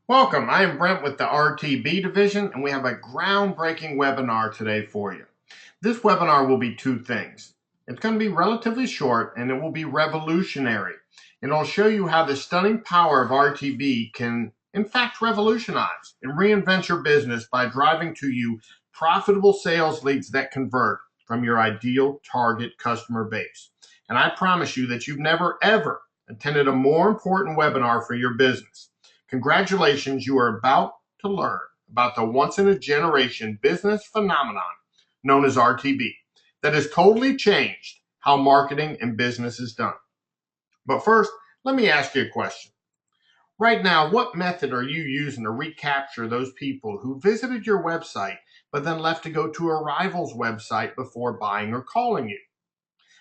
Welcome, I am Brent with the RTB division, and we have a groundbreaking webinar today for you. This webinar will be two things. It's going to be relatively short, and it will be revolutionary. And it'll show you how the stunning power of RTB can, in fact, revolutionize and reinvent your business by driving to you profitable sales leads that convert from your ideal target customer base. And I promise you that you've never, ever attended a more important webinar for your business. Congratulations, you are about to learn about the once-in-a-generation business phenomenon known as RTB that has totally changed how marketing and business is done. But first, let me ask you a question. Right now, what method are you using to recapture those people who visited your website but then left to go to a rival's website before buying or calling you?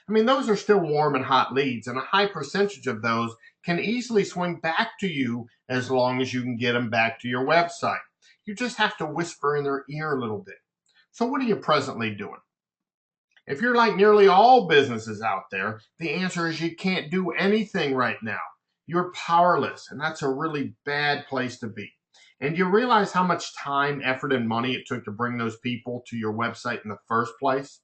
I mean, those are still warm and hot leads, and a high percentage of those can easily swing back to you as long as you can get them back to your website. You just have to whisper in their ear a little bit. So what are you presently doing? If you're like nearly all businesses out there, the answer is you can't do anything right now. You're powerless, and that's a really bad place to be. And you realize how much time, effort, and money it took to bring those people to your website in the first place?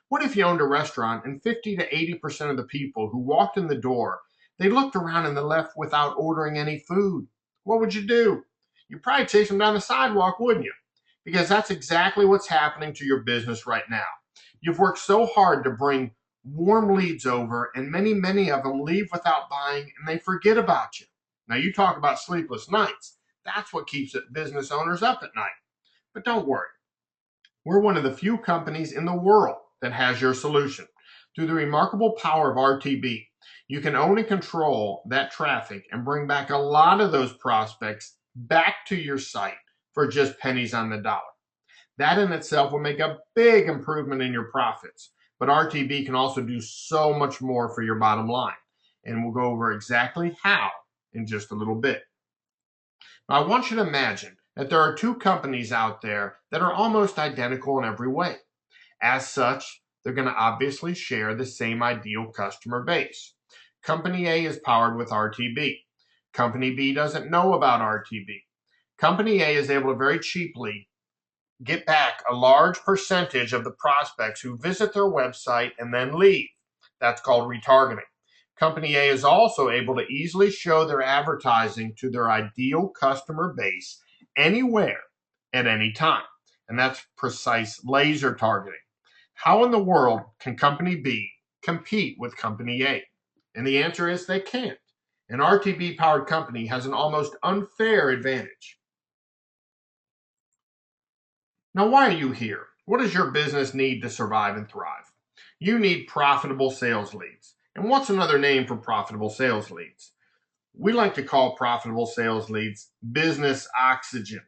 What if you owned a restaurant and 50 to 80% of the people who walked in the door, they looked around and they left without ordering any food? What would you do? You'd probably chase them down the sidewalk, wouldn't you? Because that's exactly what's happening to your business right now. You've worked so hard to bring warm leads over, and many of them leave without buying and they forget about you. Now, you talk about sleepless nights. That's what keeps business owners up at night. But don't worry. We're one of the few companies in the world that has your solution. Through the remarkable power of RTB, you can own and control that traffic and bring back a lot of those prospects back to your site for just pennies on the dollar. That in itself will make a big improvement in your profits, but RTB can also do so much more for your bottom line, and we'll go over exactly how in just a little bit. Now, I want you to imagine that there are two companies out there that are almost identical in every way. As such, they're going to obviously share the same ideal customer base. Company A is powered with RTB. Company B doesn't know about RTB. Company A is able to very cheaply get back a large percentage of the prospects who visit their website and then leave. That's called retargeting. Company A is also able to easily show their advertising to their ideal customer base anywhere at any time. And that's precise laser targeting. How in the world can Company B compete with Company A? And the answer is they can't. An RTB powered company has an almost unfair advantage. Now, why are you here? What does your business need to survive and thrive? You need profitable sales leads. And what's another name for profitable sales leads? We like to call profitable sales leads business oxygen.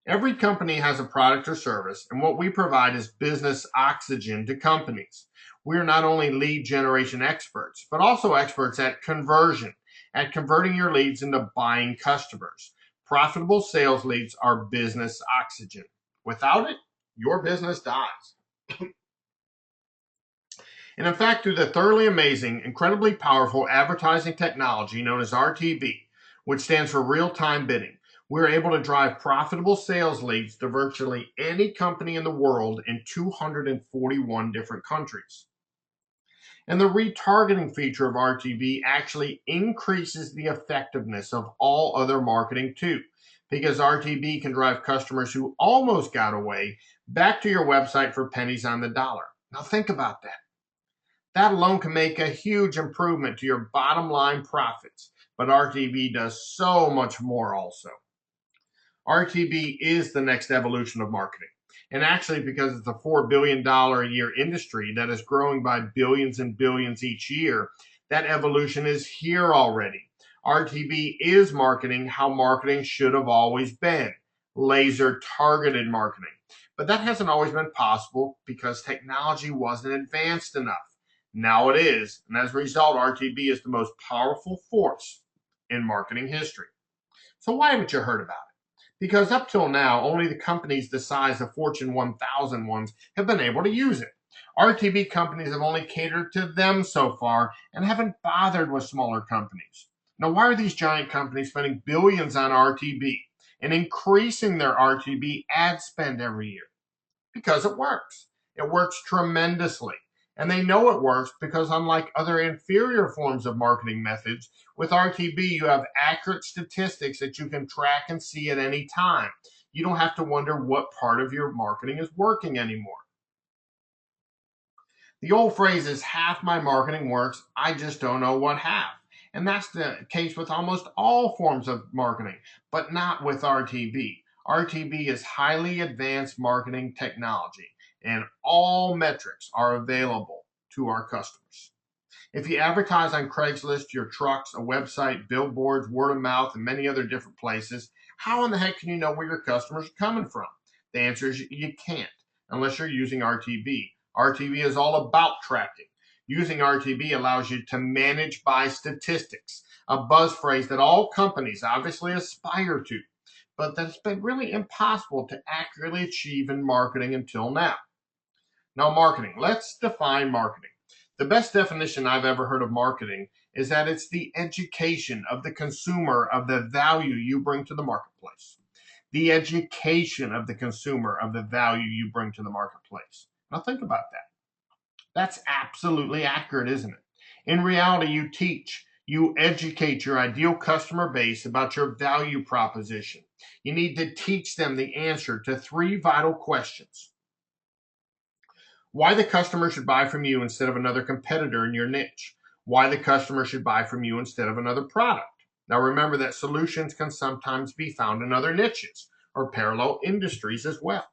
Every company has a product or service, and what we provide is business oxygen to companies. We are not only lead generation experts, but also experts at conversion, at converting your leads into buying customers. Profitable sales leads are business oxygen. Without it, your business dies. And in fact, through the thoroughly amazing, incredibly powerful advertising technology known as RTB, which stands for real-time bidding, we're able to drive profitable sales leads to virtually any company in the world in 241 different countries. And the retargeting feature of RTB actually increases the effectiveness of all other marketing too, because RTB can drive customers who almost got away back to your website for pennies on the dollar. Now think about that. That alone can make a huge improvement to your bottom line profits, but RTB does so much more also. RTB is the next evolution of marketing. And actually, because it's a $4 billion a year industry that is growing by billions and billions each year, that evolution is here already. RTB is marketing how marketing should have always been, laser targeted marketing. But that hasn't always been possible because technology wasn't advanced enough. Now it is, and as a result, RTB is the most powerful force in marketing history. So why haven't you heard about it? Because up till now, only the companies the size of Fortune 1000 ones have been able to use it. RTB companies have only catered to them so far and haven't bothered with smaller companies. Now, why are these giant companies spending billions on RTB? and increasing their RTB ad spend every year because it works. It works tremendously. And they know it works because, unlike other inferior forms of marketing methods, with RTB, you have accurate statistics that you can track and see at any time. You don't have to wonder what part of your marketing is working anymore. The old phrase is half my marketing works, I just don't know what half. And that's the case with almost all forms of marketing, but not with RTB. RTB is highly advanced marketing technology, and all metrics are available to our customers. If you advertise on Craigslist, your trucks, a website, billboards, word of mouth, and many other different places, how in the heck can you know where your customers are coming from? The answer is you can't unless you're using RTB. RTB is all about tracking. Using RTB allows you to manage by statistics, a buzz phrase that all companies obviously aspire to, but that's been really impossible to accurately achieve in marketing until now. Now, marketing. Let's define marketing. The best definition I've ever heard of marketing is that it's the education of the consumer of the value you bring to the marketplace. The education of the consumer of the value you bring to the marketplace. Now, think about that. That's absolutely accurate, isn't it? In reality, you teach, you educate your ideal customer base about your value proposition. You need to teach them the answer to three vital questions. Why the customer should buy from you instead of another competitor in your niche. Why the customer should buy from you instead of another product. Now remember that solutions can sometimes be found in other niches or parallel industries as well.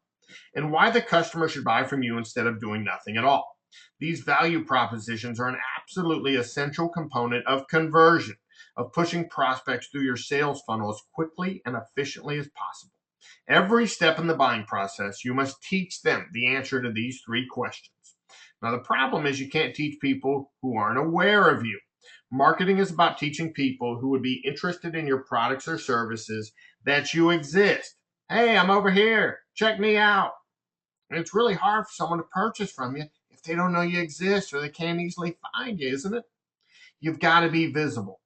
And why the customer should buy from you instead of doing nothing at all. These value propositions are an absolutely essential component of conversion, of pushing prospects through your sales funnel as quickly and efficiently as possible. Every step in the buying process, you must teach them the answer to these three questions. Now, the problem is you can't teach people who aren't aware of you. Marketing is about teaching people who would be interested in your products or services that you exist. Hey, I'm over here. Check me out. And it's really hard for someone to purchase from you if they don't know you exist or they can't easily find you, isn't it? You've got to be visible,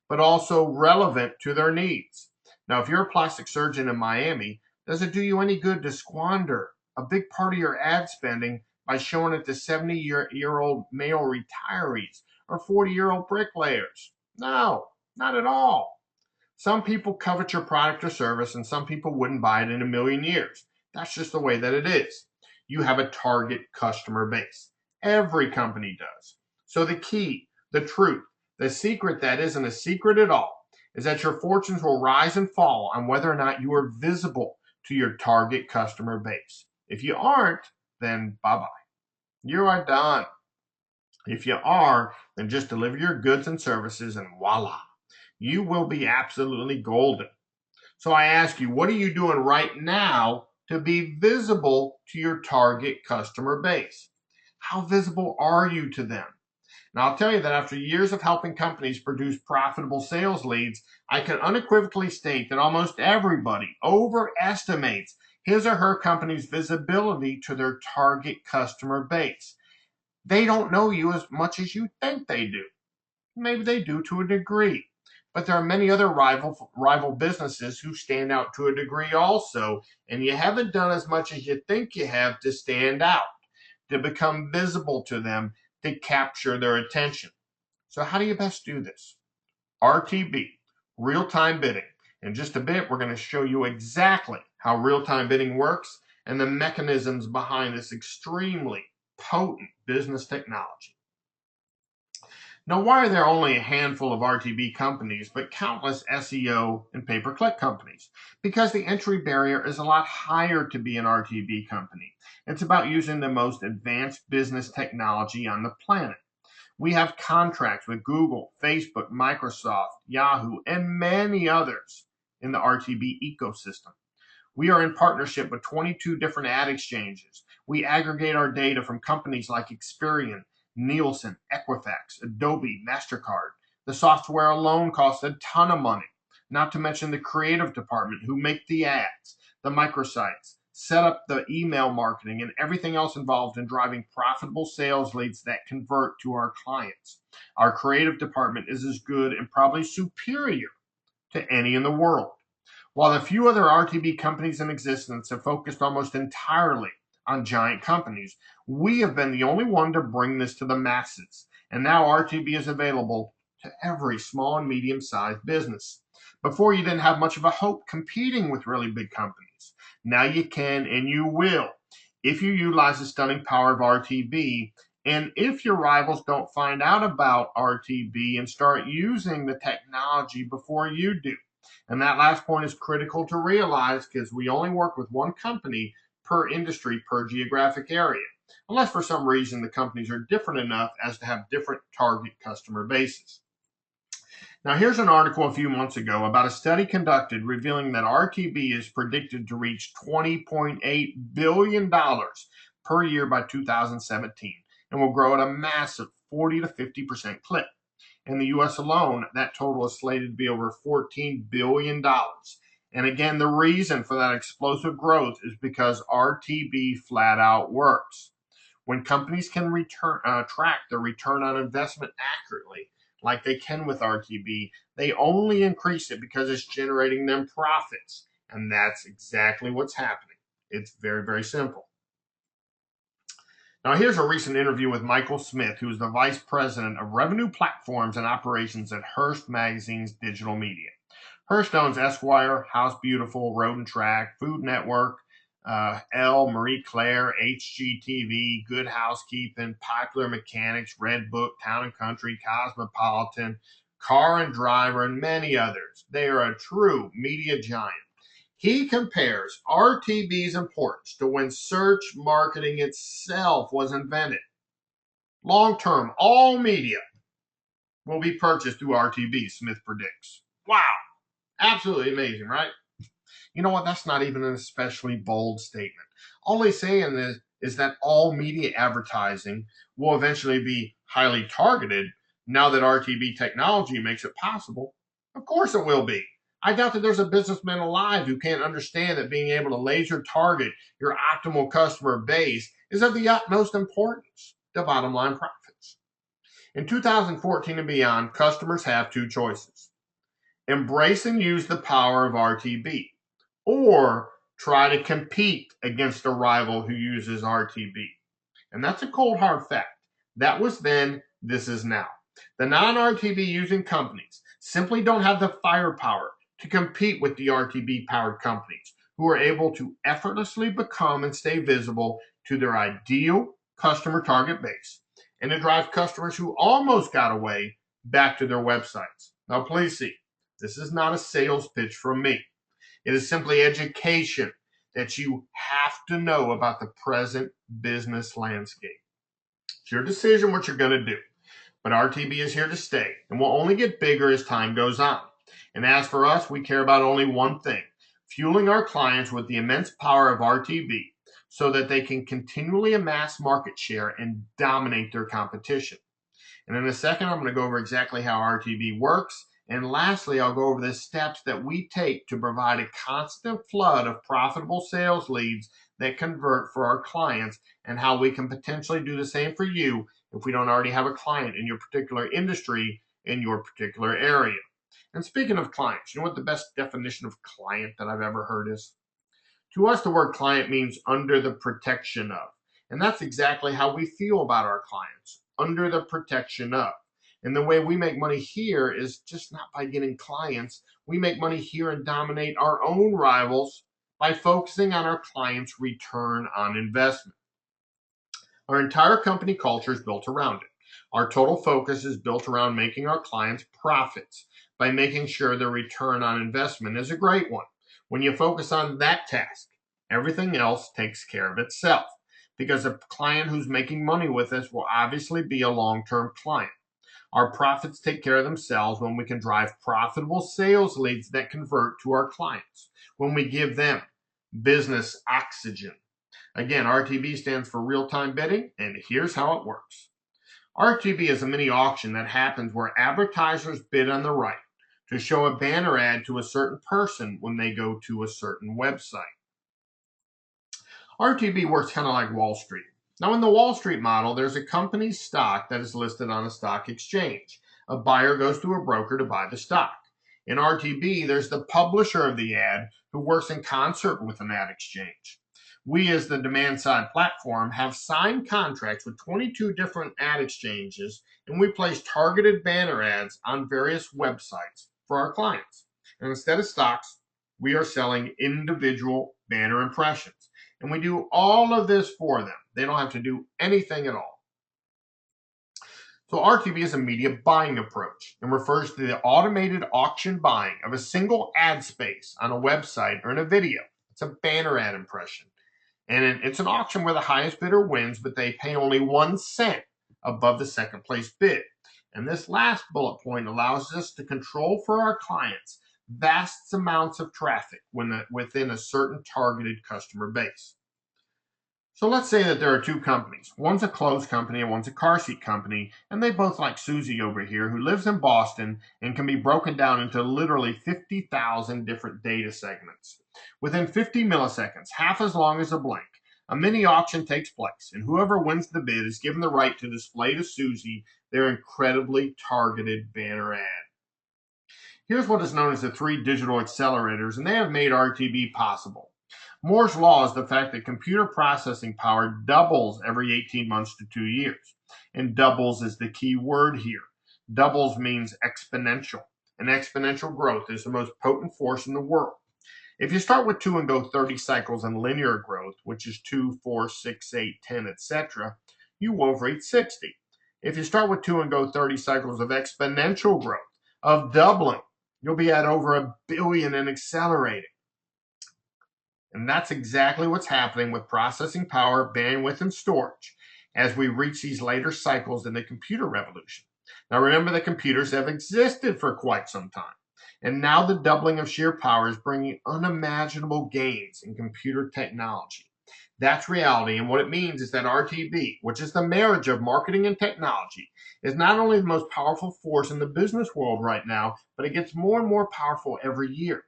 but also relevant to their needs. Now, if you're a plastic surgeon in Miami, does it do you any good to squander a big part of your ad spending by showing it to 70-year-old male retirees or 40-year-old bricklayers? No, not at all. Some people covet your product or service, and some people wouldn't buy it in a million years. That's just the way that it is. You have a target customer base. Every company does. So the key, the truth, the secret that isn't a secret at all, is that your fortunes will rise and fall on whether or not you are visible to your target customer base. If you aren't, then bye-bye. You are done. If you are, then just deliver your goods and services and voila, you will be absolutely golden. So I ask you, what are you doing right now to be visible to your target customer base? How visible are you to them? Now, I'll tell you that after years of helping companies produce profitable sales leads, I can unequivocally state that almost everybody overestimates his or her company's visibility to their target customer base. They don't know you as much as you think they do. Maybe they do to a degree. But there are many other rival businesses who stand out to a degree also, and you haven't done as much as you think you have to stand out, to become visible to them, to capture their attention. So how do you best do this? RTB, real-time bidding. In just a bit, we're going to show you exactly how real-time bidding works and the mechanisms behind this extremely potent business technology. Now, why are there only a handful of RTB companies, but countless SEO and pay-per-click companies? Because the entry barrier is a lot higher to be an RTB company. It's about using the most advanced business technology on the planet. We have contracts with Google, Facebook, Microsoft, Yahoo, and many others in the RTB ecosystem. We are in partnership with 22 different ad exchanges. We aggregate our data from companies like Experian, Nielsen, Equifax, Adobe, MasterCard. The software alone costs a ton of money, not to mention the creative department who make the ads, the microsites, set up the email marketing, and everything else involved in driving profitable sales leads that convert to our clients. Our creative department is as good and probably superior to any in the world. While the few other RTB companies in existence have focused almost entirely on giant companies, we have been the only one to bring this to the masses. And now RTB is available to every small and medium-sized business. Before, you didn't have much of a hope competing with really big companies. Now you can and you will if you utilize the stunning power of RTB, and if your rivals don't find out about RTB and start using the technology before you do. And that last point is critical to realize because we only work with one company per industry, per geographic area, unless for some reason the companies are different enough as to have different target customer bases. Now, here's an article a few months ago about a study conducted revealing that RTB is predicted to reach $20.8 billion per year by 2017 and will grow at a massive 40 to 50% clip. In the U.S. alone, that total is slated to be over $14 billion. And again, the reason for that explosive growth is because RTB flat out works. When companies can track their return on investment accurately, like they can with RTB, they only increase it because it's generating them profits. And that's exactly what's happening. It's very, very simple. Now, here's a recent interview with Michael Smith, who is the Vice President of Revenue Platforms and Operations at Hearst Magazine's Digital Media. Hearst owns Esquire, House Beautiful, Road and Track, Food Network, Elle, Marie Claire, HGTV, Good Housekeeping, Popular Mechanics, Red Book, Town and Country, Cosmopolitan, Car and Driver, and many others. They are a true media giant. He compares RTB's importance to when search marketing itself was invented. Long term, all media will be purchased through RTB, Smith predicts. Wow, absolutely amazing, right? You know what? That's not even an especially bold statement. All he's saying is that all media advertising will eventually be highly targeted now that RTB technology makes it possible. Of course it will be. I doubt that there's a businessman alive who can't understand that being able to laser target your optimal customer base is of the utmost importance to bottom line profits. In 2014 and beyond, customers have two choices: embrace and use the power of RTB, or try to compete against a rival who uses RTB. And that's a cold hard fact. That was then, this is now. The non-RTB using companies simply don't have the firepower to compete with the RTB powered companies who are able to effortlessly become and stay visible to their ideal customer target base and to drive customers who almost got away back to their websites. Now, please see, this is not a sales pitch from me. It is simply education that you have to know about the present business landscape. It's your decision what you're going to do. But RTB is here to stay and will only get bigger as time goes on. And as for us, we care about only one thing: fueling our clients with the immense power of RTB so that they can continually amass market share and dominate their competition. And in a second, I'm going to go over exactly how RTB works. And lastly, I'll go over the steps that we take to provide a constant flood of profitable sales leads that convert for our clients, and how we can potentially do the same for you if we don't already have a client in your particular industry, in your particular area. And speaking of clients, you know what the best definition of client that I've ever heard is? To us, the word client means under the protection of. And that's exactly how we feel about our clients, under the protection of. And the way we make money here is just not by getting clients. We make money here and dominate our own rivals by focusing on our clients' return on investment. Our entire company culture is built around it. Our total focus is built around making our clients profits by making sure their return on investment is a great one. When you focus on that task, everything else takes care of itself, because a client who's making money with us will obviously be a long-term client. Our profits take care of themselves when we can drive profitable sales leads that convert to our clients, when we give them business oxygen. Again, RTB stands for real-time bidding, and here's how it works. RTB is a mini auction that happens where advertisers bid on the right to show a banner ad to a certain person when they go to a certain website. RTB works kind of like Wall Street. Now, in the Wall Street model, there's a company's stock that is listed on a stock exchange. A buyer goes to a broker to buy the stock. In RTB, there's the publisher of the ad who works in concert with an ad exchange. We, as the demand side platform, have signed contracts with 22 different ad exchanges, and we place targeted banner ads on various websites for our clients. And instead of stocks, we are selling individual banner impressions. And we do all of this for them. They don't have to do anything at all. So RTB is a media buying approach and refers to the automated auction buying of a single ad space on a website or in a video. It's a banner ad impression. And it's an auction where the highest bidder wins, but they pay only 1 cent above the second place bid. And this last bullet point allows us to control for our clients vast amounts of traffic within a certain targeted customer base. So let's say that there are two companies. One's a clothes company and one's a car seat company, and they both like Susie over here, who lives in Boston and can be broken down into literally 50,000 different data segments. Within 50 milliseconds, half as long as a blink, a mini auction takes place, and whoever wins the bid is given the right to display to Susie their incredibly targeted banner ad. Here's what is known as the 3 digital accelerators, and they have made RTB possible. Moore's law is the fact that computer processing power doubles every 18 months to 2 years. And doubles is the key word here. Doubles means exponential. And exponential growth is the most potent force in the world. If you start with 2 and go 30 cycles in linear growth, which is 2, 4, 6, 8, 10, etc., you will reach 60. If you start with 2 and go 30 cycles of exponential growth, of doubling, you'll be at over 1 billion and accelerating. And that's exactly what's happening with processing power, bandwidth, and storage as we reach these later cycles in the computer revolution. Now remember that computers have existed for quite some time. And now the doubling of sheer power is bringing unimaginable gains in computer technology. That's reality, and what it means is that RTB, which is the marriage of marketing and technology, is not only the most powerful force in the business world right now, but it gets more and more powerful every year.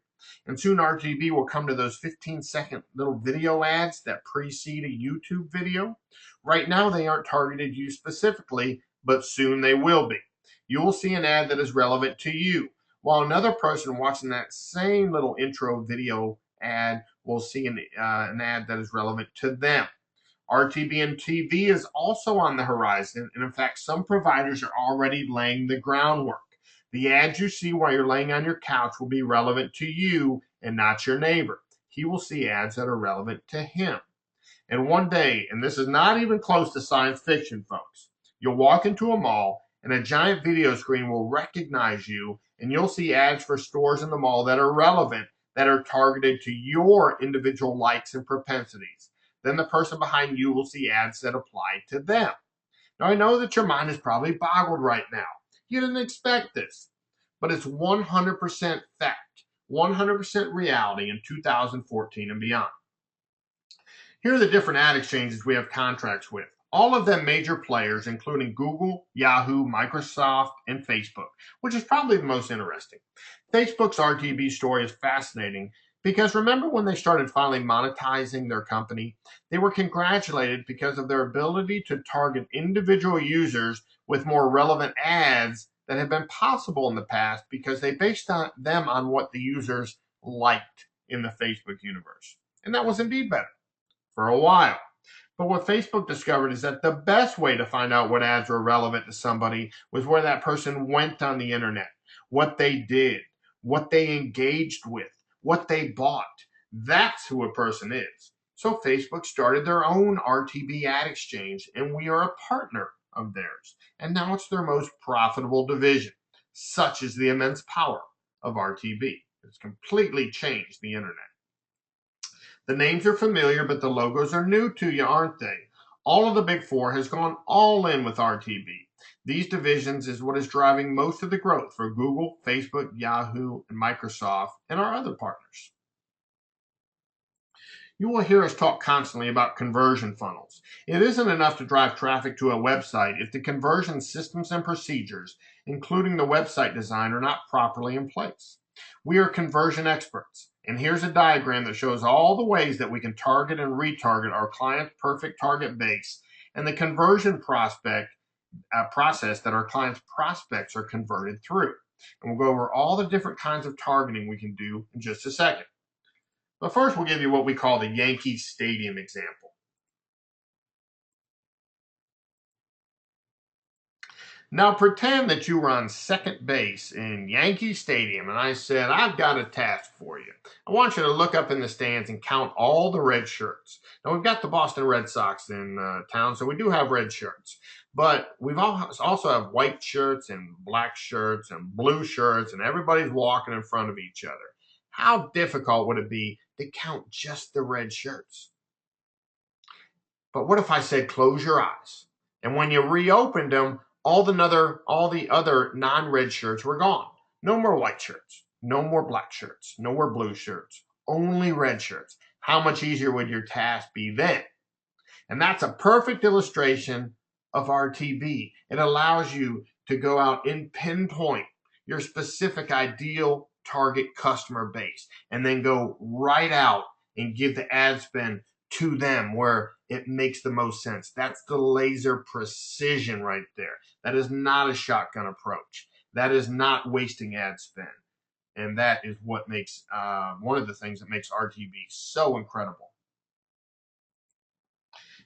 And soon RTB will come to those 15-second little video ads that precede a YouTube video. Right now, they aren't targeted you specifically, but soon they will be. You will see an ad that is relevant to you, while another person watching that same little intro video ad will see an ad that is relevant to them. RTB and TV is also on the horizon, and in fact, some providers are already laying the groundwork. The ads you see while you're laying on your couch will be relevant to you and not your neighbor. He will see ads that are relevant to him. And one day, and this is not even close to science fiction, folks, you'll walk into a mall and a giant video screen will recognize you, and you'll see ads for stores in the mall that are relevant, that are targeted to your individual likes and propensities. Then the person behind you will see ads that apply to them. Now, I know that your mind is probably boggled right now. You didn't expect this, but it's 100% fact, 100% reality in 2014 and beyond. Here are the different ad exchanges we have contracts with. All of them major players, including Google, Yahoo, Microsoft, and Facebook, which is probably the most interesting. Facebook's RTB story is fascinating because remember when they started finally monetizing their company? They were congratulated because of their ability to target individual users with more relevant ads that had been possible in the past because they based them on what the users liked in the Facebook universe. And that was indeed better for a while. But what Facebook discovered is that the best way to find out what ads were relevant to somebody was where that person went on the internet, what they did, what they engaged with, what they bought. That's who a person is. So Facebook started their own RTB ad exchange, and we are a partner of theirs. And now it's their most profitable division. Such is the immense power of RTB. It's completely changed the internet. The names are familiar, but the logos are new to you, aren't they? All of the big four has gone all in with RTB. These divisions is what is driving most of the growth for Google, Facebook, Yahoo, and Microsoft, and our other partners. You will hear us talk constantly about conversion funnels. It isn't enough to drive traffic to a website if the conversion systems and procedures, including the website design, are not properly in place. We are conversion experts, and here's a diagram that shows all the ways that we can target and retarget our client's perfect target base and the conversion process that our clients' prospects are converted through. And we'll go over all the different kinds of targeting we can do in just a second. But first, we'll give you what we call the Yankee Stadium example. Now pretend that you were on second base in Yankee Stadium and I said, I've got a task for you. I want you to look up in the stands and count all the red shirts. Now we've got the Boston Red Sox in town, so we do have red shirts. But we've also have white shirts and black shirts and blue shirts, and everybody's walking in front of each other. How difficult would it be to count just the red shirts? But what if I said, close your eyes? And when you reopened them, all the other non-red shirts were gone. No more white shirts, no more black shirts, no more blue shirts, only red shirts. How much easier would your task be then? And that's a perfect illustration of RTB. It allows you to go out and pinpoint your specific ideal target customer base and then go right out and give the ad spend to them where it makes the most sense. That's the laser precision right there. That is not a shotgun approach. That is not wasting ad spend. And that is what makes one of the things that makes RTB so incredible.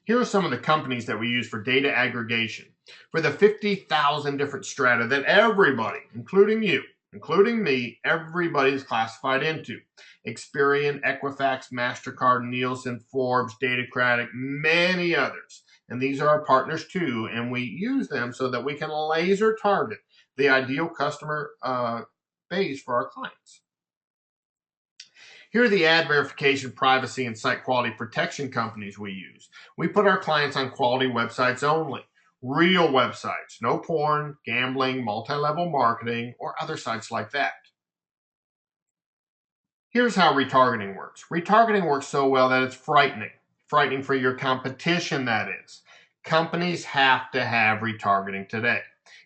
Here are some of the companies that we use for data aggregation for the 50,000 different strata that everybody, including you, including me, everybody's classified into. Experian, Equifax, MasterCard, Nielsen, Forbes, Datacratic, many others. And these are our partners too, and we use them so that we can laser target the ideal customer base for our clients. Here are the ad verification, privacy, and site quality protection companies we use. We put our clients on quality websites only. Real websites, no porn, gambling, multi-level marketing, or other sites like that. Here's how retargeting works. Retargeting works so well that it's frightening. Frightening for your competition, that is. Companies have to have retargeting today.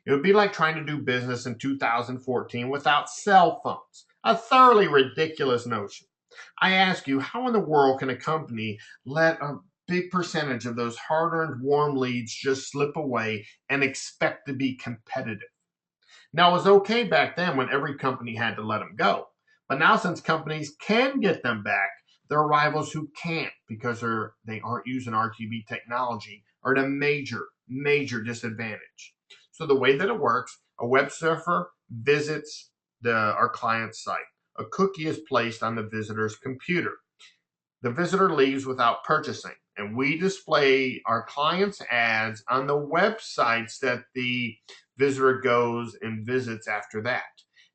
It would be like trying to do business in 2014 without cell phones. A thoroughly ridiculous notion. I ask you, how in the world can a company let a big percentage of those hard-earned warm leads just slip away and expect to be competitive? Now, it was okay back then when every company had to let them go. But now, since companies can get them back, there are rivals who can't because they aren't using RTB technology are at a major, major disadvantage. So the way that it works, a web surfer visits our client's site. A cookie is placed on the visitor's computer. The visitor leaves without purchasing, and we display our client's ads on the websites that the visitor goes and visits after that.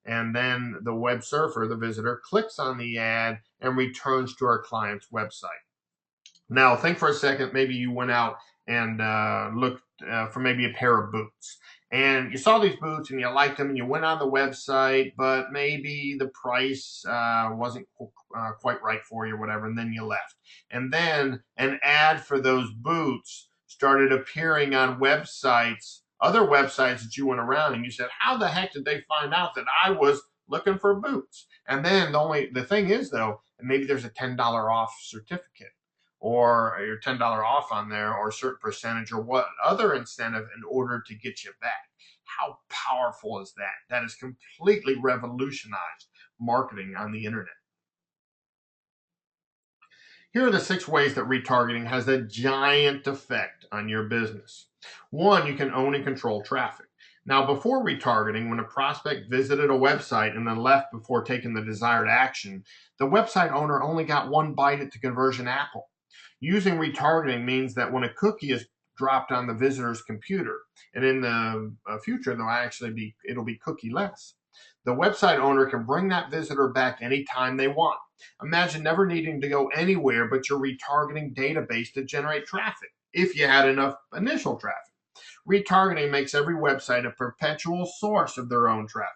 And then the web surfer, the visitor, clicks on the ad and returns to our client's website. Now, think for a second, maybe you went out and looked for maybe a pair of boots. And you saw these boots and you liked them and you went on the website, but maybe the price wasn't quite right for you or whatever, and then you left. And then an ad for those boots started appearing on websites, other websites that you went around, and you said, how the heck did they find out that I was looking for boots? And then the thing is, though, maybe there's a $10 off certificate, or your $10 off on there, or a certain percentage, or what other incentive in order to get you back. How powerful is that? That has completely revolutionized marketing on the internet. Here are the 6 ways that retargeting has a giant effect on your business. 1, you can own and control traffic. Now, before retargeting, when a prospect visited a website and then left before taking the desired action, the website owner only got one bite at the conversion apple. Using retargeting means that when a cookie is dropped on the visitor's computer, and in the future, it'll be cookie-less. The website owner can bring that visitor back anytime they want. Imagine never needing to go anywhere but your retargeting database to generate traffic, if you had enough initial traffic. Retargeting makes every website a perpetual source of their own traffic.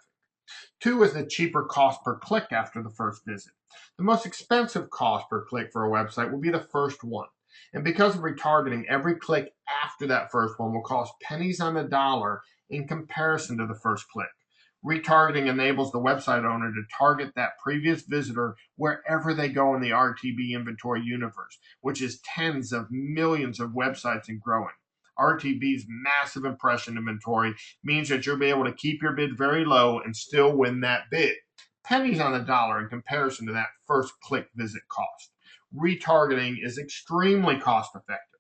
2 is the cheaper cost per click after the first visit. The most expensive cost per click for a website will be the first one. And because of retargeting, every click after that first one will cost pennies on the dollar in comparison to the first click. Retargeting enables the website owner to target that previous visitor wherever they go in the RTB inventory universe, which is tens of millions of websites and growing. RTB's massive impression inventory means that you'll be able to keep your bid very low and still win that bid. Pennies on the dollar in comparison to that first click visit cost. Retargeting is extremely cost effective.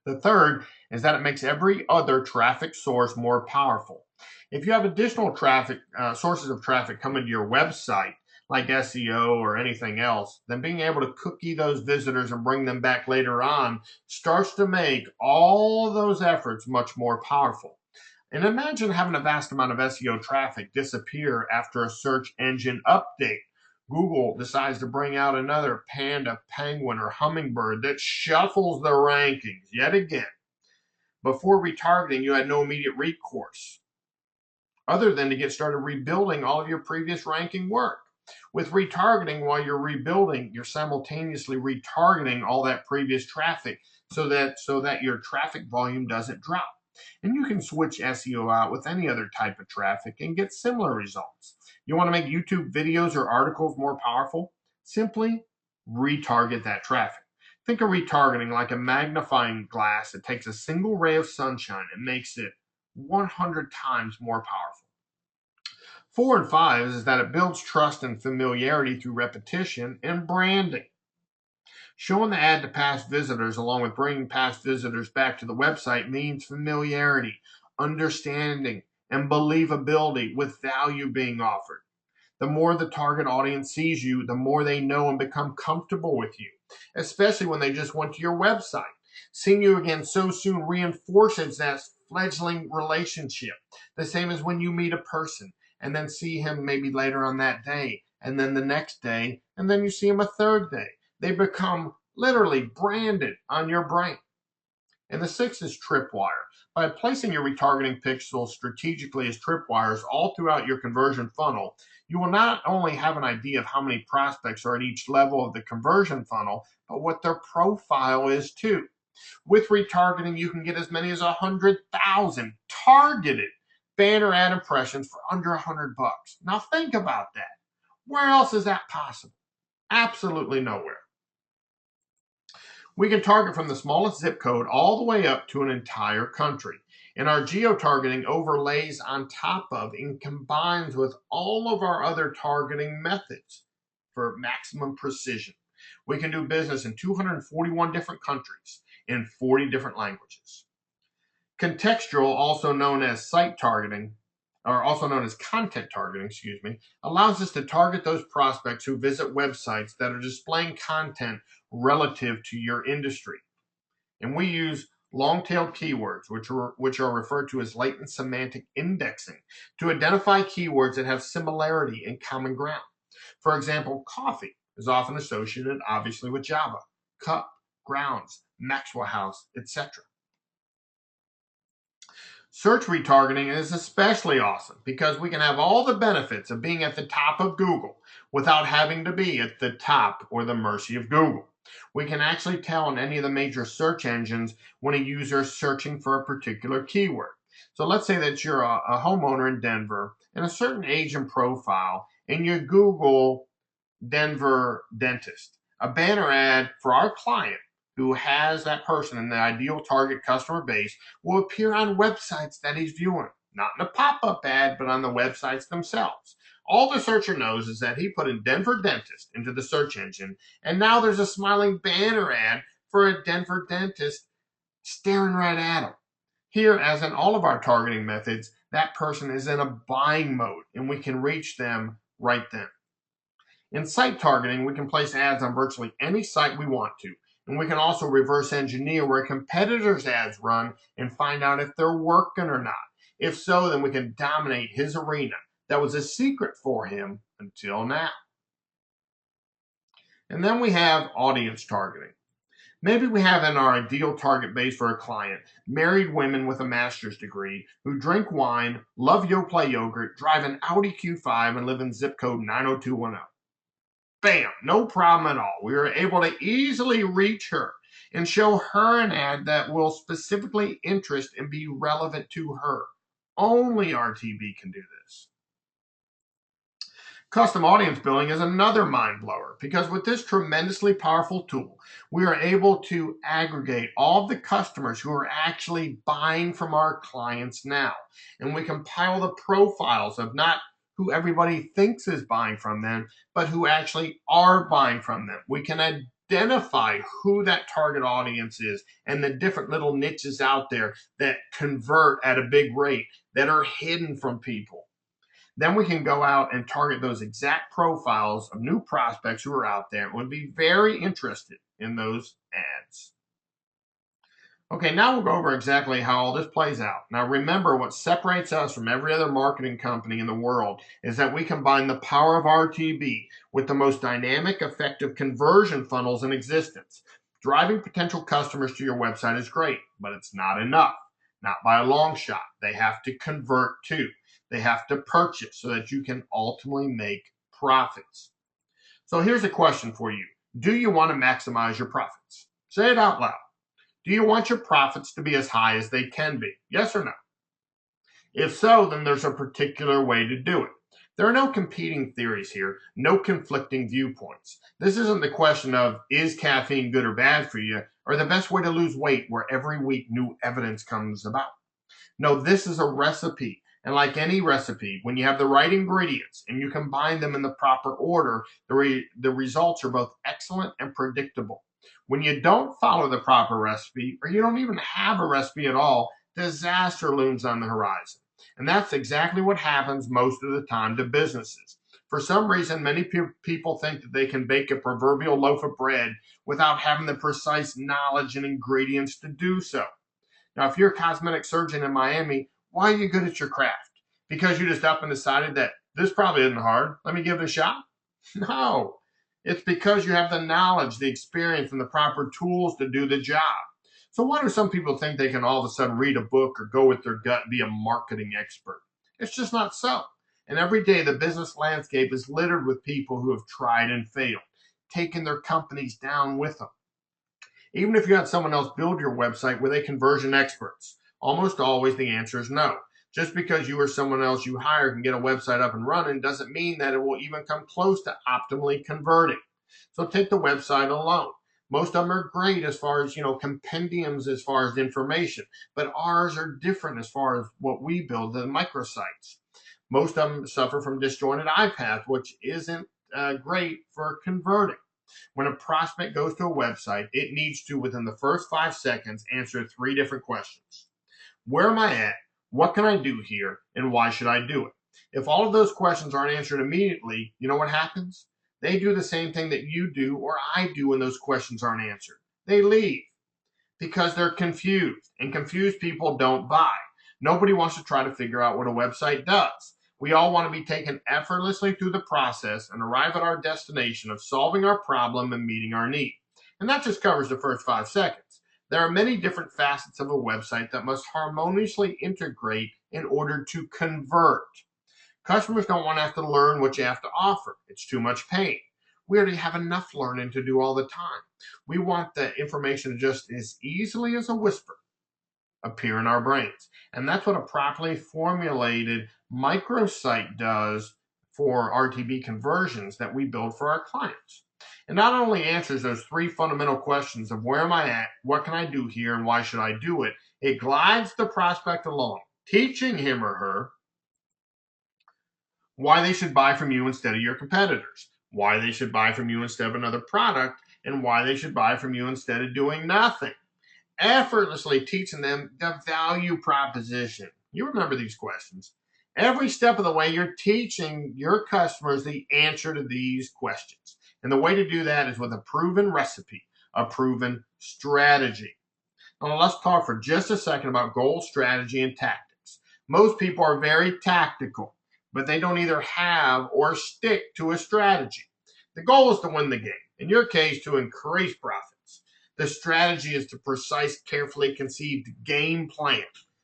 The third is that it makes every other traffic source more powerful. If you have additional traffic sources of traffic coming to your website, like SEO or anything else, then being able to cookie those visitors and bring them back later on starts to make all those efforts much more powerful. And imagine having a vast amount of SEO traffic disappear after a search engine update. Google decides to bring out another panda, penguin, or hummingbird that shuffles the rankings yet again. Before retargeting, you had no immediate recourse other than to get started rebuilding all of your previous ranking work. With retargeting, while you're rebuilding, you're simultaneously retargeting all that previous traffic so that your traffic volume doesn't drop. And you can switch SEO out with any other type of traffic and get similar results. You want to make YouTube videos or articles more powerful? Simply retarget that traffic. Think of retargeting like a magnifying glass that takes a single ray of sunshine and makes it 100 times more powerful. 4 and 5 is that it builds trust and familiarity through repetition and branding. Showing the ad to past visitors along with bringing past visitors back to the website means familiarity, understanding, and believability with value being offered. The more the target audience sees you, the more they know and become comfortable with you, especially when they just went to your website. Seeing you again so soon reinforces that fledgling relationship, the same as when you meet a person and then see him maybe later on that day, and then the next day, and then you see him a third day. They become literally branded on your brain. And the sixth is tripwire. By placing your retargeting pixels strategically as tripwires all throughout your conversion funnel, you will not only have an idea of how many prospects are at each level of the conversion funnel, but what their profile is too. With retargeting, you can get as many as 100,000 targeted banner ad impressions for under $100. Now think about that. Where else is that possible? Absolutely nowhere. We can target from the smallest zip code all the way up to an entire country. And our geo-targeting overlays on top of and combines with all of our other targeting methods for maximum precision. We can do business in 241 different countries in 40 different languages. Contextual, also known as site targeting, or also known as content targeting, allows us to target those prospects who visit websites that are displaying content relative to your industry. And we use long-tailed keywords, which are referred to as latent semantic indexing, to identify keywords that have similarity and common ground. For example, coffee is often associated, obviously, with Java, cup, grounds, Maxwell House, etc. Search retargeting is especially awesome because we can have all the benefits of being at the top of Google without having to be at the top or the mercy of Google. We can actually tell in any of the major search engines when a user is searching for a particular keyword. So let's say that you're a homeowner in Denver and a certain age and profile, and you Google Denver dentist. A banner ad for our client who has that person in the ideal target customer base will appear on websites that he's viewing, not in a pop-up ad, but on the websites themselves. All the searcher knows is that he put in Denver dentist into the search engine, and now there's a smiling banner ad for a Denver dentist staring right at him. Here, as in all of our targeting methods, that person is in a buying mode, and we can reach them right then. In site targeting, we can place ads on virtually any site we want to, and we can also reverse engineer where competitors' ads run and find out if they're working or not. If so, then we can dominate his arena. That was a secret for him until now. And then we have audience targeting. Maybe we have in our ideal target base for a client married women with a master's degree who drink wine, love Yoplait yogurt, drive an Audi Q5, and live in zip code 90210. Bam, no problem at all. We were able to easily reach her and show her an ad that will specifically interest and be relevant to her. Only RTB can do this. Custom audience building is another mind blower because with this tremendously powerful tool, we are able to aggregate all of the customers who are actually buying from our clients now. And we compile the profiles of not who everybody thinks is buying from them, but who actually are buying from them. We can identify who that target audience is and the different little niches out there that convert at a big rate that are hidden from people. Then we can go out and target those exact profiles of new prospects who are out there and would be very interested in those ads. Okay, now we'll go over exactly how all this plays out. Now remember, what separates us from every other marketing company in the world is that we combine the power of RTB with the most dynamic, effective conversion funnels in existence. Driving potential customers to your website is great, but it's not enough. Not by a long shot. They have to convert too. They have to purchase so that you can ultimately make profits. So here's a question for you. Do you want to maximize your profits? Say it out loud. Do you want your profits to be as high as they can be? Yes or no? If so, then there's a particular way to do it. There are no competing theories here, no conflicting viewpoints. This isn't the question of, is caffeine good or bad for you, or the best way to lose weight where every week new evidence comes about. No, this is a recipe. And like any recipe, when you have the right ingredients and you combine them in the proper order, the results are both excellent and predictable. When you don't follow the proper recipe, or you don't even have a recipe at all, disaster looms on the horizon. And that's exactly what happens most of the time to businesses. For some reason, many people think that they can bake a proverbial loaf of bread without having the precise knowledge and ingredients to do so. Now, if you're a cosmetic surgeon in Miami, why are you good at your craft? Because you just up and decided that this probably isn't hard. Let me give it a shot? No. It's because you have the knowledge, the experience, and the proper tools to do the job. So why do some people think they can all of a sudden read a book or go with their gut and be a marketing expert? It's just not so. And every day the business landscape is littered with people who have tried and failed, taken their companies down with them. Even if you had someone else build your website, were they conversion experts? Almost always the answer is no. Just because you or someone else you hire can get a website up and running doesn't mean that it will even come close to optimally converting. So take the website alone. Most of them are great as far as, compendiums as far as information, but ours are different as far as what we build, the microsites. Most of them suffer from disjointed iPath, which isn't great for converting. When a prospect goes to a website, it needs to, within the first 5 seconds, answer 3 different questions. Where am I at? What can I do here? And why should I do it? If all of those questions aren't answered immediately, you know what happens? They do the same thing that you do or I do when those questions aren't answered. They leave because they're confused, and confused people don't buy. Nobody wants to try to figure out what a website does. We all want to be taken effortlessly through the process and arrive at our destination of solving our problem and meeting our need. And that just covers the first 5 seconds. There are many different facets of a website that must harmoniously integrate in order to convert. Customers don't want to have to learn what you have to offer. It's too much pain. We already have enough learning to do all the time. We want the information to just as easily as a whisper appear in our brains. And that's what a properly formulated microsite does for RTB conversions that we build for our clients. It not only answers those 3 fundamental questions of where am I at, what can I do here, and why should I do it, it glides the prospect along, teaching him or her why they should buy from you instead of your competitors, why they should buy from you instead of another product, and why they should buy from you instead of doing nothing. Effortlessly teaching them the value proposition. You remember these questions. Every step of the way, you're teaching your customers the answer to these questions. And the way to do that is with a proven recipe, a proven strategy. Now, let's talk for just a second about goal, strategy, and tactics. Most people are very tactical, but they don't either have or stick to a strategy. The goal is to win the game. In your case, to increase profits. The strategy is the precise, carefully conceived game plan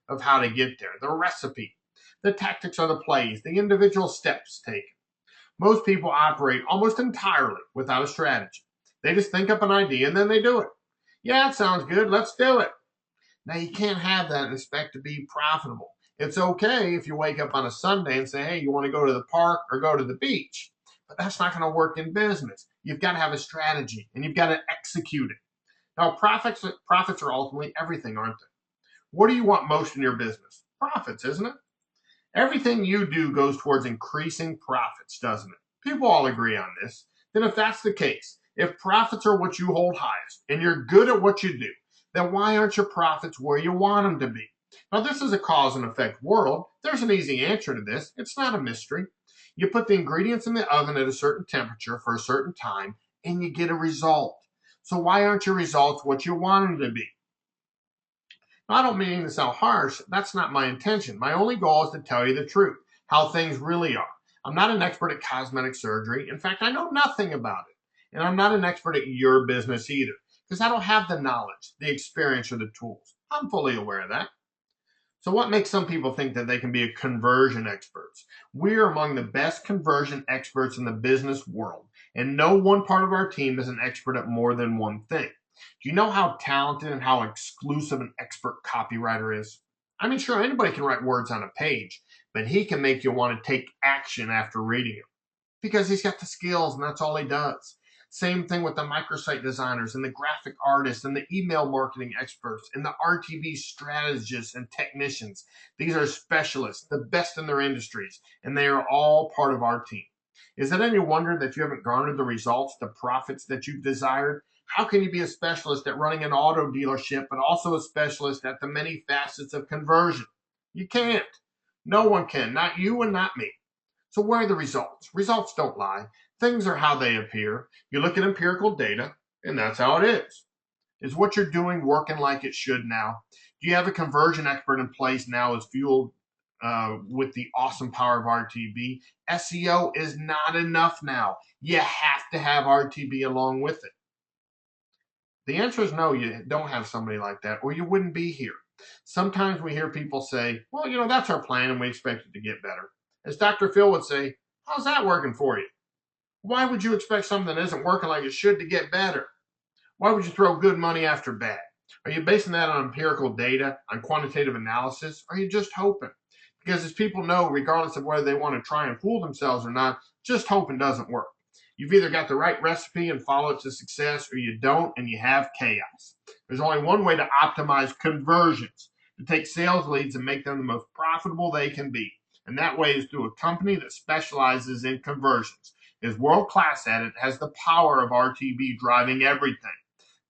of how to get there, the recipe. The tactics are the plays, the individual steps taken. Most people operate almost entirely without a strategy. They just think up an idea and then they do it. Yeah, it sounds good. Let's do it. Now, you can't have that and expect to be profitable. It's okay if you wake up on a Sunday and say, hey, you want to go to the park or go to the beach? but that's not going to work in business. You've got to have a strategy and you've got to execute it. Now, profits are ultimately everything, aren't they? What do you want most in your business? Profits, isn't it? Everything you do goes towards increasing profits, doesn't it? People all agree on this. Then if that's the case, if profits are what you hold highest and you're good at what you do, then why aren't your profits where you want them to be? Now, this is a cause and effect world. There's an easy answer to this. It's not a mystery. You put the ingredients in the oven at a certain temperature for a certain time and you get a result. So why aren't your results what you want them to be? Now, I don't mean to sound harsh. That's not my intention. My only goal is to tell you the truth, how things really are. I'm not an expert at cosmetic surgery. In fact, I know nothing about it. And I'm not an expert at your business either, because I don't have the knowledge, the experience, or the tools. I'm fully aware of that. So what makes some people think that they can be a conversion experts? We're among the best conversion experts in the business world, and no one part of our team is an expert at more than one thing. Do you know how talented and how exclusive an expert copywriter is? I mean, sure, anybody can write words on a page, but he can make you want to take action after reading it because he's got the skills and that's all he does. Same thing with the microsite designers and the graphic artists and the email marketing experts and the RTB strategists and technicians. These are specialists, the best in their industries, and they are all part of our team. Is it any wonder that you haven't garnered the results, the profits that you've desired? How can you be a specialist at running an auto dealership, but also a specialist at the many facets of conversion? You can't. No one can, not you and not me. So where are the results? Results don't lie. Things are how they appear. You look at empirical data, and that's how it is. Is what you're doing working like it should now? Do you have a conversion expert in place now as fueled with the awesome power of RTB? SEO is not enough now. You have to have RTB along with it. The answer is no, you don't have somebody like that, or you wouldn't be here. Sometimes we hear people say, well, that's our plan and we expect it to get better. As Dr. Phil would say, how's that working for you? Why would you expect something that isn't working like it should to get better? Why would you throw good money after bad? Are you basing that on empirical data, on quantitative analysis? Or are you just hoping? Because as people know, regardless of whether they want to try and fool themselves or not, just hoping doesn't work. You've either got the right recipe and follow it to success, or you don't and you have chaos. There's only one way to optimize conversions, to take sales leads and make them the most profitable they can be. And that way is through a company that specializes in conversions, is world class at it, has the power of RTB driving everything.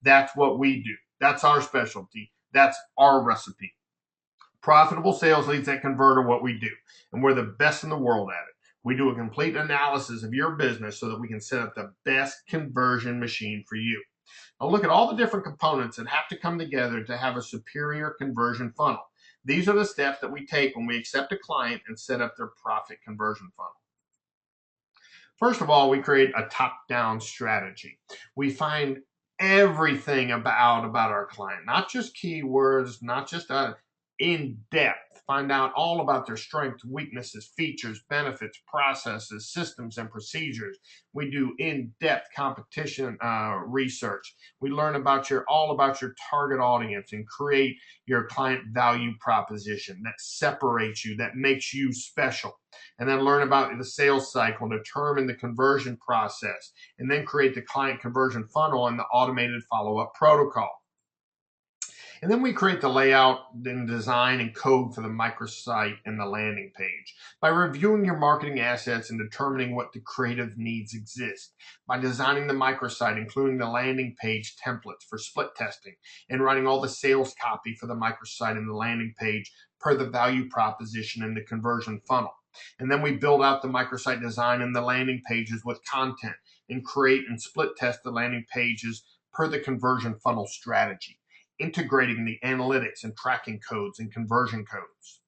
That's what we do. That's our specialty. That's our recipe. Profitable sales leads that convert are what we do, and we're the best in the world at it. We do a complete analysis of your business so that we can set up the best conversion machine for you. Now look at all the different components that have to come together to have a superior conversion funnel. These are the steps that we take when we accept a client and set up their profit conversion funnel. First of all, we create a top-down strategy. We find everything about our client, not just keywords, not just in depth. Find out all about their strengths, weaknesses, features, benefits, processes, systems, and procedures. We do in-depth competition research. We learn all about your target audience and create your client value proposition that separates you, that makes you special. And then learn about the sales cycle, determine the conversion process, and then create the client conversion funnel and the automated follow-up protocol. And then we create the layout and design and code for the microsite and the landing page by reviewing your marketing assets and determining what the creative needs exist, by designing the microsite, including the landing page templates for split testing, and writing all the sales copy for the microsite and the landing page per the value proposition and the conversion funnel. And then we build out the microsite design and the landing pages with content and create and split test the landing pages per the conversion funnel strategy, integrating the analytics and tracking codes and conversion codes.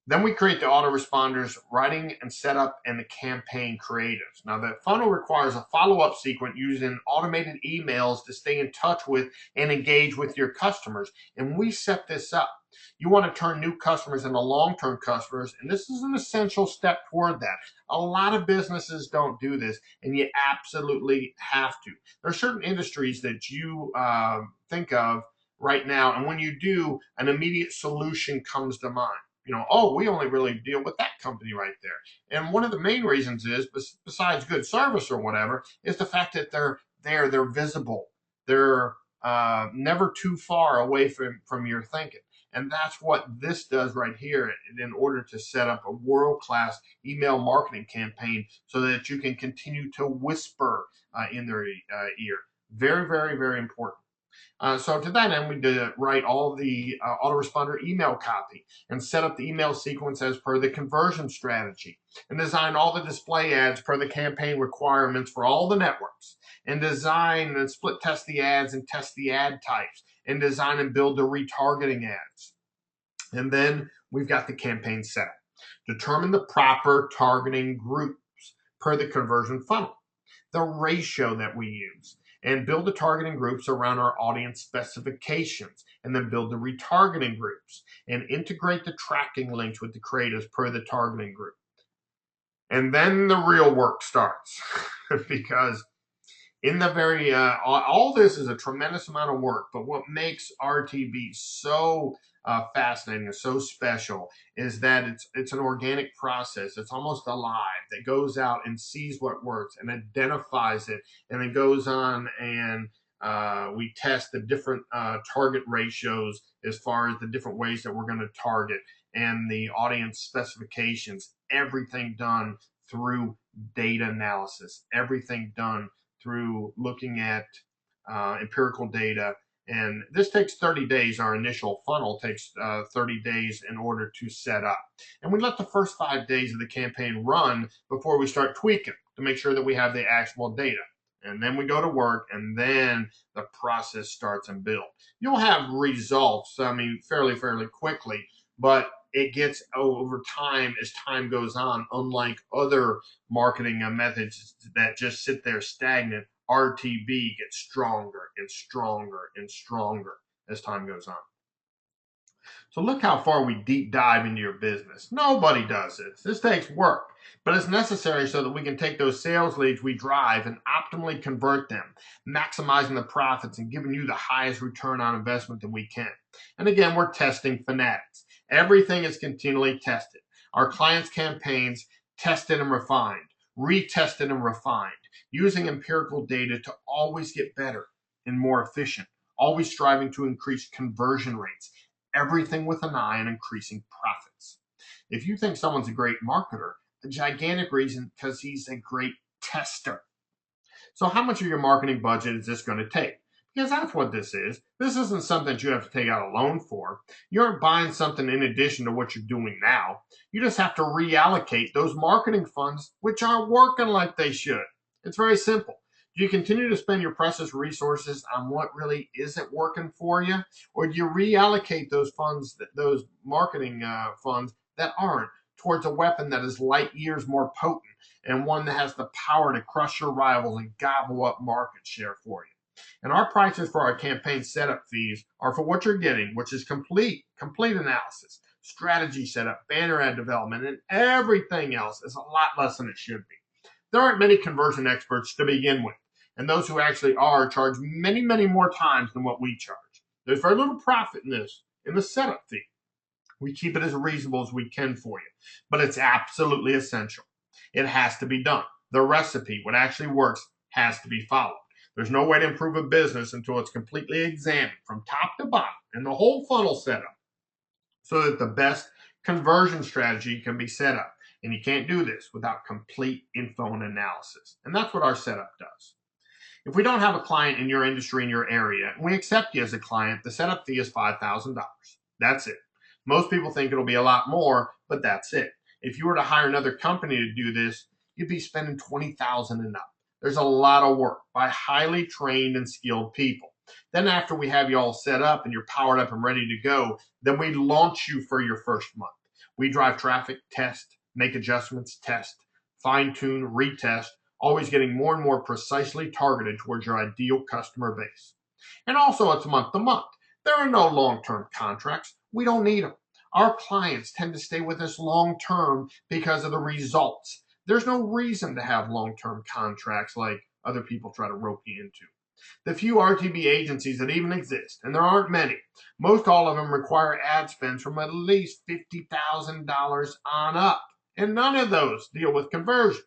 Then we create the autoresponders, writing and setup, and the campaign creatives. Now, the funnel requires a follow-up sequence using automated emails to stay in touch with and engage with your customers. And we set this up. You want to turn new customers into long-term customers, and this is an essential step toward that. A lot of businesses don't do this, and you absolutely have to. There are certain industries that you think of right now, and when you do, an immediate solution comes to mind. oh, we only really deal with that company right there. And one of the main reasons is, besides good service or whatever, is the fact that they're visible. They're never too far away from your thinking. And that's what this does right here in order to set up a world-class email marketing campaign so that you can continue to whisper in their ear. Very, very, very important. So to that end, we did write all the autoresponder email copy and set up the email sequence as per the conversion strategy and design all the display ads per the campaign requirements for all the networks and design and split test the ads and test the ad types and design and build the retargeting ads. And then we've got the campaign set up. Determine the proper targeting groups per the conversion funnel, the ratio that we use, and build the targeting groups around our audience specifications, and then build the retargeting groups and integrate the tracking links with the creatives per the targeting group. And then the real work starts because in the very, all this is a tremendous amount of work, but what makes RTB so fascinating and so special is that it's an organic process. It's almost alive that goes out and sees what works and identifies it, and then goes on and we test the different target ratios as far as the different ways that we're going to target and the audience specifications, everything done through data analysis, everything done through looking at empirical data. And this takes 30 days. Our initial funnel takes 30 days in order to set up. And we let the first 5 days of the campaign run before we start tweaking to make sure that we have the actual data. And then we go to work, and then the process starts and builds. You'll have results, fairly quickly, but it gets over time as time goes on. Unlike other marketing methods that just sit there stagnant, RTB gets stronger and stronger and stronger as time goes on. So look how far we deep dive into your business. Nobody does this. This takes work, but it's necessary so that we can take those sales leads we drive and optimally convert them, maximizing the profits and giving you the highest return on investment that we can. And again, we're testing fanatics. Everything is continually tested. Our clients' campaigns tested and refined, retested and refined, using empirical data to always get better and more efficient, always striving to increase conversion rates, everything with an eye on increasing profits. If you think someone's a great marketer, a gigantic reason because he's a great tester. So how much of your marketing budget is this going to take? Because that's what this is. This isn't something that you have to take out a loan for. You aren't buying something in addition to what you're doing now. You just have to reallocate those marketing funds which aren't working like they should. It's very simple. Do you continue to spend your precious resources on what really isn't working for you? Or do you reallocate those funds, those marketing funds that aren't, towards a weapon that is light years more potent and one that has the power to crush your rivals and gobble up market share for you? And our prices for our campaign setup fees are for what you're getting, which is complete analysis, strategy setup, banner ad development, and everything else is a lot less than it should be. There aren't many conversion experts to begin with, and those who actually are charge many, many more times than what we charge. There's very little profit in the setup fee. We keep it as reasonable as we can for you, but it's absolutely essential. It has to be done. The recipe, what actually works, has to be followed. There's no way to improve a business until it's completely examined from top to bottom and the whole funnel set up so that the best conversion strategy can be set up. And you can't do this without complete info and analysis. And that's what our setup does. If we don't have a client in your industry, in your area, and we accept you as a client, the setup fee is $5,000. That's it. Most people think it'll be a lot more, but that's it. If you were to hire another company to do this, you'd be spending $20,000 and up. There's a lot of work by highly trained and skilled people. Then after we have you all set up and you're powered up and ready to go, then we launch you for your first month. We drive traffic, test, make adjustments, test, fine-tune, retest, always getting more and more precisely targeted towards your ideal customer base. And also it's month to month. There are no long-term contracts. We don't need them. Our clients tend to stay with us long-term because of the results. There's no reason to have long-term contracts like other people try to rope you into. The few RTB agencies that even exist, and there aren't many, most all of them require ad spends from at least $50,000 on up. And none of those deal with conversion.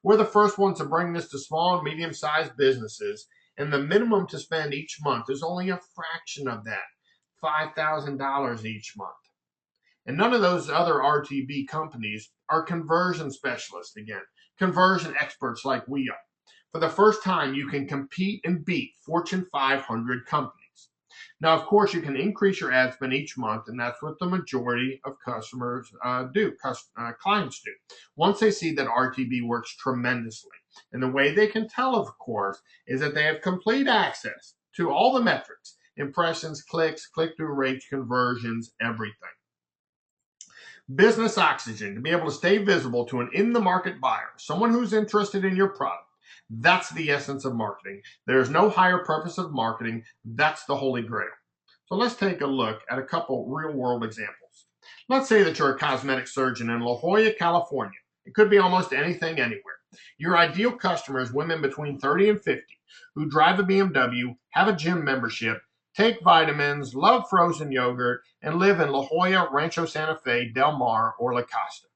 We're the first ones to bring this to small and medium-sized businesses, and the minimum to spend each month is only a fraction of that, $5,000 each month. And none of those other RTB companies are conversion specialists again, conversion experts like we are. For the first time, you can compete and beat Fortune 500 companies. Now, of course, you can increase your ad spend each month, and that's what the majority of customers clients do. Once they see that RTB works tremendously. And the way they can tell, of course, is that they have complete access to all the metrics, impressions, clicks, click-through rates, conversions, everything. Business oxygen, to be able to stay visible to an in-the-market buyer, someone who's interested in your product. That's the essence of marketing. There is no higher purpose of marketing. That's the holy grail. So let's take a look at a couple real-world examples. Let's say that you're a cosmetic surgeon in La Jolla, California. It could be almost anything, anywhere. Your ideal customer is women between 30 and 50 who drive a BMW, have a gym membership, take vitamins, love frozen yogurt, and live in La Jolla, Rancho Santa Fe, Del Mar, or La Costa.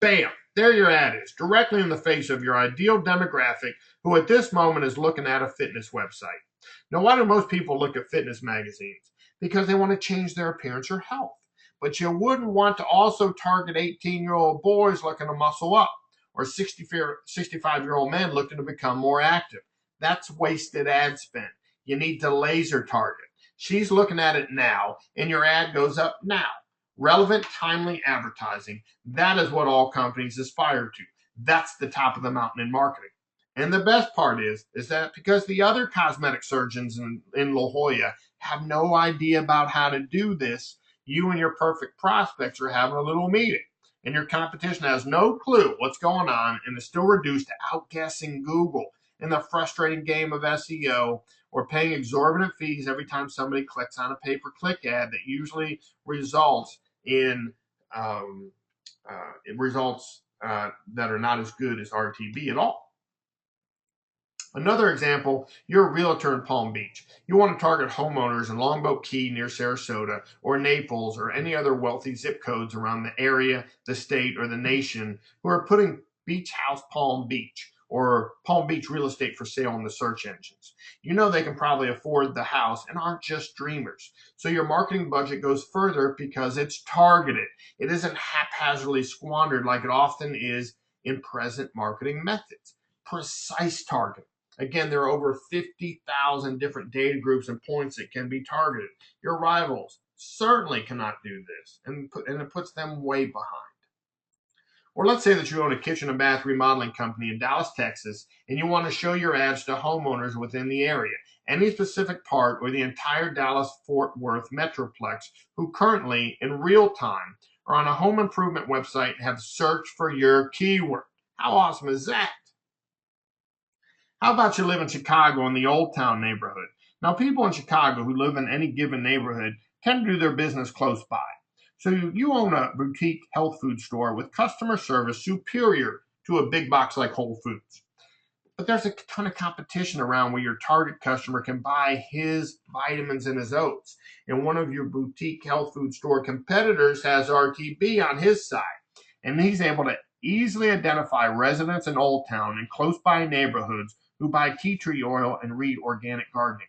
Bam! There your ad is, directly in the face of your ideal demographic who at this moment is looking at a fitness website. Now, why do most people look at fitness magazines? Because they want to change their appearance or health. But you wouldn't want to also target 18-year-old boys looking to muscle up or 65-year-old men looking to become more active. That's wasted ad spend. You need to laser target. She's looking at it now, and your ad goes up now. Relevant, timely advertising. That is what all companies aspire to. That's the top of the mountain in marketing. And the best part is that because the other cosmetic surgeons in La Jolla have no idea about how to do this, you and your perfect prospects are having a little meeting. And your competition has no clue what's going on and is still reduced to outguessing Google in the frustrating game of SEO or paying exorbitant fees every time somebody clicks on a pay-per-click ad that usually results in that are not as good as RTB at all. Another example, you're a realtor in Palm Beach. You want to target homeowners in Longboat Key near Sarasota or Naples or any other wealthy zip codes around the area, the state, or the nation who are putting Beach House Palm Beach or Palm Beach real estate for sale in the search engines. You know they can probably afford the house and aren't just dreamers. So your marketing budget goes further because it's targeted. It isn't haphazardly squandered like it often is in present marketing methods. Precise targeting. Again, there are over 50,000 different data groups and points that can be targeted. Your rivals certainly cannot do this, and it puts them way behind. Or let's say that you own a kitchen and bath remodeling company in Dallas, Texas, and you want to show your ads to homeowners within the area, any specific part or the entire Dallas-Fort Worth Metroplex who currently, in real time, are on a home improvement website and have searched for your keyword. How awesome is that? How about you live in Chicago in the Old Town neighborhood? Now, people in Chicago who live in any given neighborhood tend to do their business close by. So you own a boutique health food store with customer service superior to a big box like Whole Foods. But there's a ton of competition around where your target customer can buy his vitamins and his oats. And one of your boutique health food store competitors has RTB on his side. And he's able to easily identify residents in Old Town and close by neighborhoods who buy tea tree oil and read organic gardening.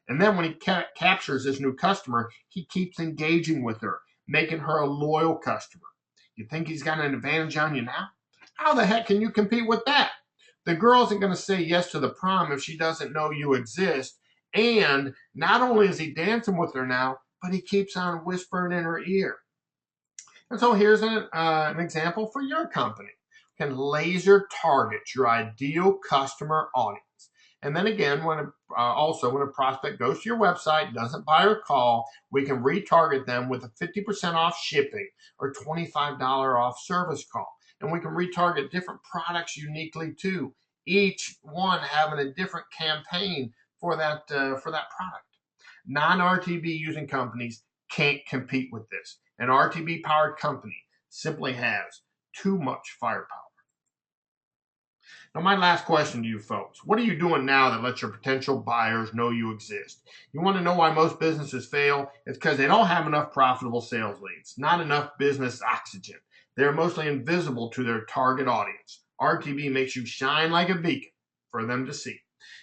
And then when he captures his new customer, he keeps engaging with her, making her a loyal customer. You think he's got an advantage on you now? How the heck can you compete with that? The girl isn't going to say yes to the prom if she doesn't know you exist. And not only is he dancing with her now, but he keeps on whispering in her ear. And so here's an example for your company. You can laser target your ideal customer audience. And then again, when a prospect goes to your website, doesn't buy or call, we can retarget them with a 50% off shipping or $25 off service call. And we can retarget different products uniquely too, each one having a different campaign for that product. Non-RTB using companies can't compete with this. An RTB powered company simply has too much firepower. Now, my last question to you folks, what are you doing now that lets your potential buyers know you exist? You want to know why most businesses fail? It's because they don't have enough profitable sales leads, not enough business oxygen. They're mostly invisible to their target audience. RTB makes you shine like a beacon for them to see.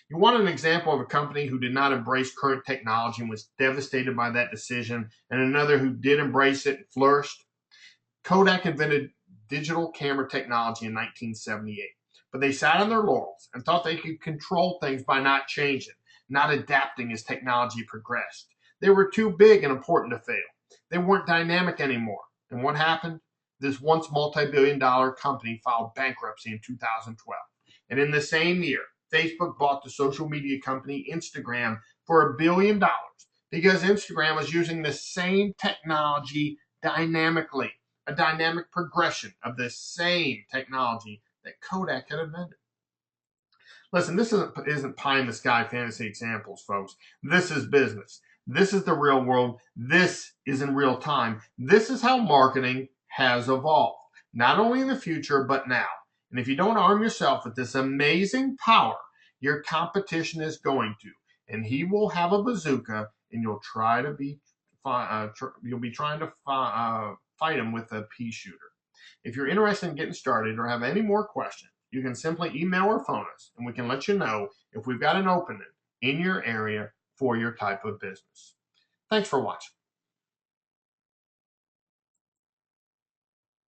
You want an example of a company who did not embrace current technology and was devastated by that decision, and another who did embrace it and flourished? Kodak invented digital camera technology in 1978, but they sat on their laurels and thought they could control things by not changing, not adapting as technology progressed. They were too big and important to fail. They weren't dynamic anymore. And what happened? This once multi-billion-dollar company filed bankruptcy in 2012. And in the same year, Facebook bought the social media company Instagram for $1 billion because Instagram was using the same technology dynamically, a dynamic progression of the same technology that Kodak had invented. Listen, this isn't pie in the sky fantasy examples, folks. This is business. This is the real world. This is in real time. This is how marketing has evolved, not only in the future, but now. And if you don't arm yourself with this amazing power, your competition is going to. And he will have a bazooka, and you'll be trying to fight him with a pea shooter. If you're interested in getting started or have any more questions, you can simply email or phone us, and we can let you know if we've got an opening in your area for your type of business. Thanks for watching.